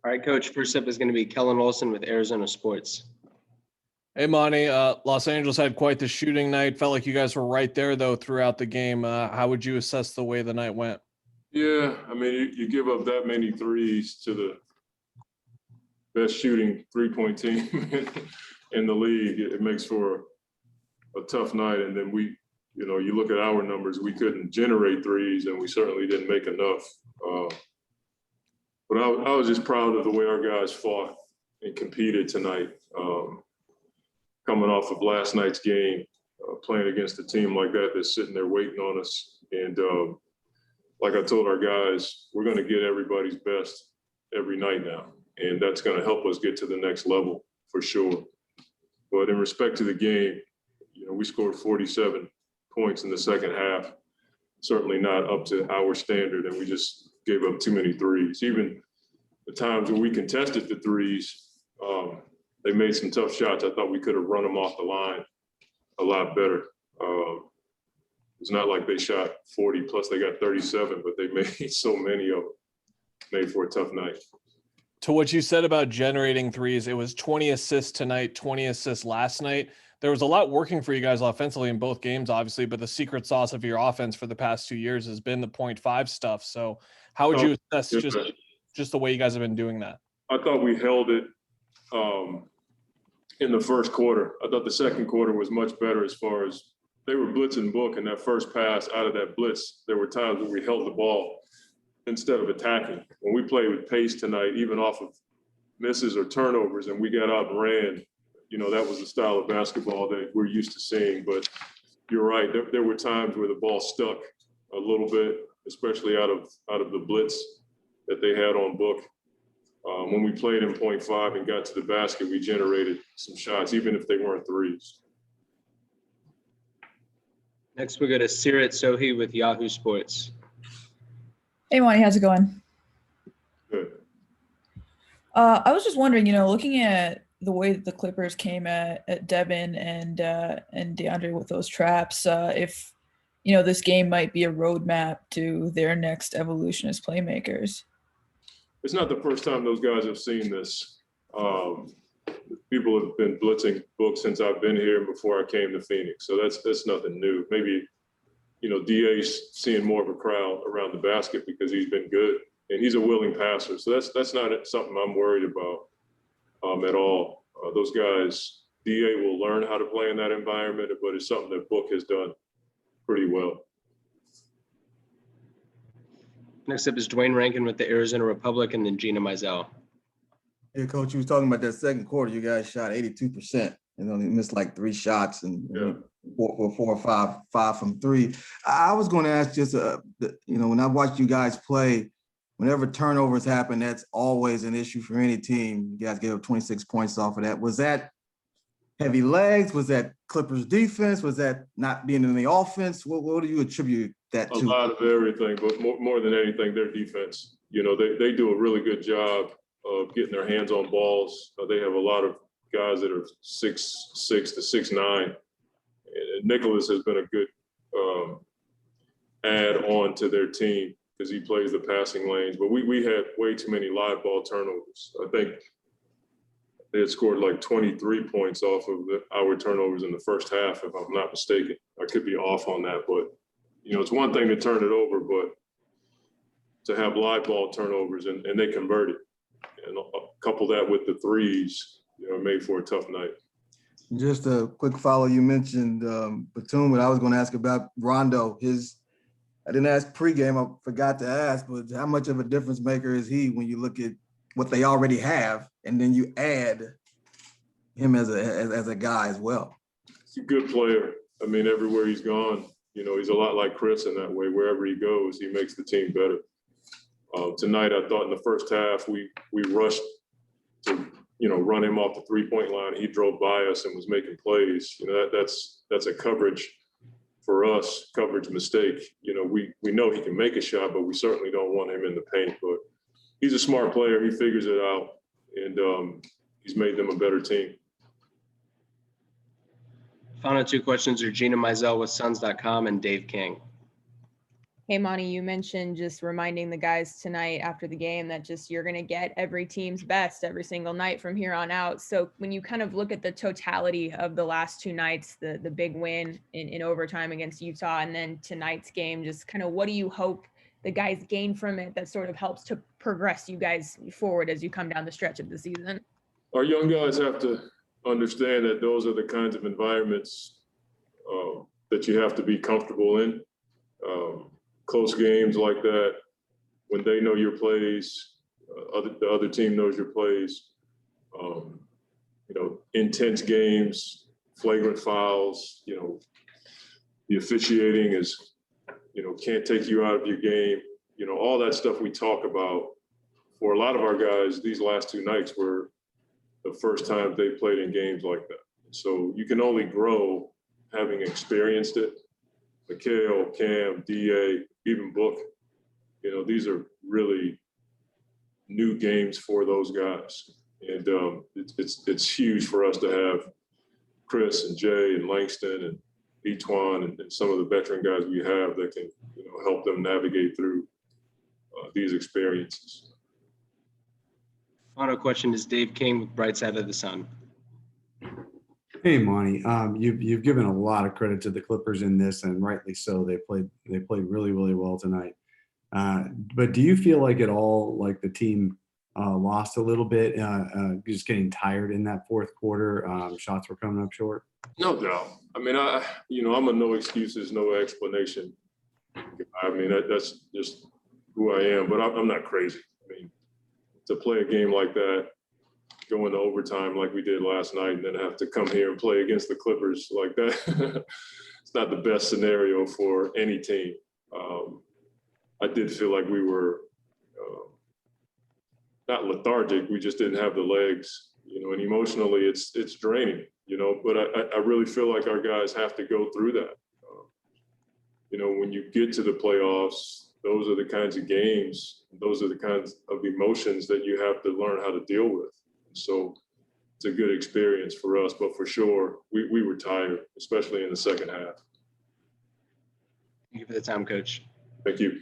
All right, Coach. First up is going to be Kellen Olson with Arizona Sports. Hey, Monty. Los Angeles had quite the shooting night. Felt like you guys were right there, though, throughout the game. How would you assess the way the night went? Yeah, I mean, you give up that many threes to the best shooting three-point team in the league. It makes for a tough night. And then you look at our numbers, we couldn't generate threes, and we certainly didn't make enough. But I was just proud of the way our guys fought and competed tonight. Coming off of last night's game, playing against a team like that that's sitting there waiting on us. And like I told our guys, we're going to get everybody's best every night now. And that's going to help us get to the next level for sure. But in respect to the game, we scored 47 points in the second half. Certainly not up to our standard, and we just gave up too many threes. Even the times when we contested the threes, they made some tough shots. I thought we could have run them off the line a lot better. It's not like they shot 40 plus they got 37, but they made so many of them. Made for a tough night. To what you said about generating threes, it was 20 assists tonight, 20 assists last night. There was a lot working for you guys offensively in both games, obviously, but the secret sauce of your offense for the past 2 years has been the 0.5 stuff. So how would you assess just the way you guys have been doing that? I thought we held it in the first quarter. I thought the second quarter was much better as far as they were blitzing book, and that first pass out of that blitz, there were times where we held the ball instead of attacking. When we played with pace tonight, even off of misses or turnovers, and we got out and ran, that was the style of basketball that we're used to seeing. But you're right, there were times where the ball stuck a little bit, especially out of the blitz that they had on book. When we played in 0.5 and got to the basket, we generated some shots, even if they weren't threes. Next, we go to Sirat Sohi with Yahoo Sports. Hey, Monty, how's it going? Good. I was just wondering, looking at the way that the Clippers came at Devin and DeAndre with those traps, if this game might be a roadmap to their next evolution as playmakers. It's not the first time those guys have seen this. People have been blitzing books since I've been here and before I came to Phoenix. So that's nothing new. Maybe, DA's seeing more of a crowd around the basket because he's been good and he's a willing passer. So that's not something I'm worried about at all. Those guys, DA will learn how to play in that environment, but it's something that Book has done pretty well. Next up is Dwayne Rankin with the Arizona Republic, and then Gina Mizell. Hey, Coach, you was talking about that second quarter. You guys shot 82%, and only missed like 3 shots and four or five from 3. I was going to ask just, when I watch you guys play, whenever turnovers happen, that's always an issue for any team. You guys gave up 26 points off of that. Was that heavy legs? Was that Clippers defense? Was that not being in the offense? What do you attribute that to? A lot of everything, but more than anything, their defense. They do a really good job of getting their hands on balls. They have a lot of guys that are 6'6" to 6'9". And Nicholas has been a good add on to their team because he plays the passing lanes. But we had way too many live ball turnovers. I think they had scored like 23 points off of our turnovers in the first half, if I'm not mistaken. I could be off on that, but it's one thing to turn it over, but to have live ball turnovers and they converted. And couple that with the threes, made for a tough night. Just a quick follow. You mentioned Batum, but I was going to ask about Rondo. I didn't ask pregame. I forgot to ask, but how much of a difference maker is he when you look at what they already have, and then you add him as a guy as well? He's a good player. I mean, everywhere he's gone, he's a lot like Chris in that way. Wherever he goes, he makes the team better. Tonight, I thought in the first half, we rushed to, run him off the 3-point line. He drove by us and was making plays. That's a coverage for us, coverage mistake. We know he can make a shot, but we certainly don't want him in the paint. But he's a smart player. He figures it out, and he's made them a better team. Final 2 questions are Gina Mizell with Suns.com and Dave King. Hey, Monty, you mentioned just reminding the guys tonight after the game that just you're going to get every team's best every single night from here on out. So when you kind of look at the totality of the last two nights, the big win in overtime against Utah, and then tonight's game, just kind of what do you hope the guys gain from it that sort of helps to progress you guys forward as you come down the stretch of the season? Our young guys have to understand that those are the kinds of environments that you have to be comfortable in. Close games like that, when they know your plays, the other team knows your plays. Intense games, flagrant fouls. The officiating is, can't take you out of your game. All that stuff we talk about. For a lot of our guys, these last two nights were the first time they played in games like that. So you can only grow having experienced it. Mikhail, Cam, DA, even Book, these are really new games for those guys. And it's huge for us to have Chris and Jay and Langston and Etwan and some of the veteran guys we have that can help them navigate through these experiences. Final question is Dave King with Bright Side of the Sun. Hey, Monty, you've given a lot of credit to the Clippers in this, and rightly so. They played really, really well tonight. But do you feel like at all like the team lost a little bit, just getting tired in that fourth quarter? Shots were coming up short. No doubt. I mean, I'm a no excuses, no explanation. I mean, that's just who I am. But I'm not crazy. I mean, to play a game like that, go into overtime like we did last night, and then have to come here and play against the Clippers like that, it's not the best scenario for any team. I did feel like we were not lethargic. We just didn't have the legs, and emotionally it's draining, but I really feel like our guys have to go through that. When you get to the playoffs, those are the kinds of games, those are the kinds of emotions that you have to learn how to deal with. So it's a good experience for us, but for sure, we were tired, especially in the second half. Thank you for the time, Coach. Thank you.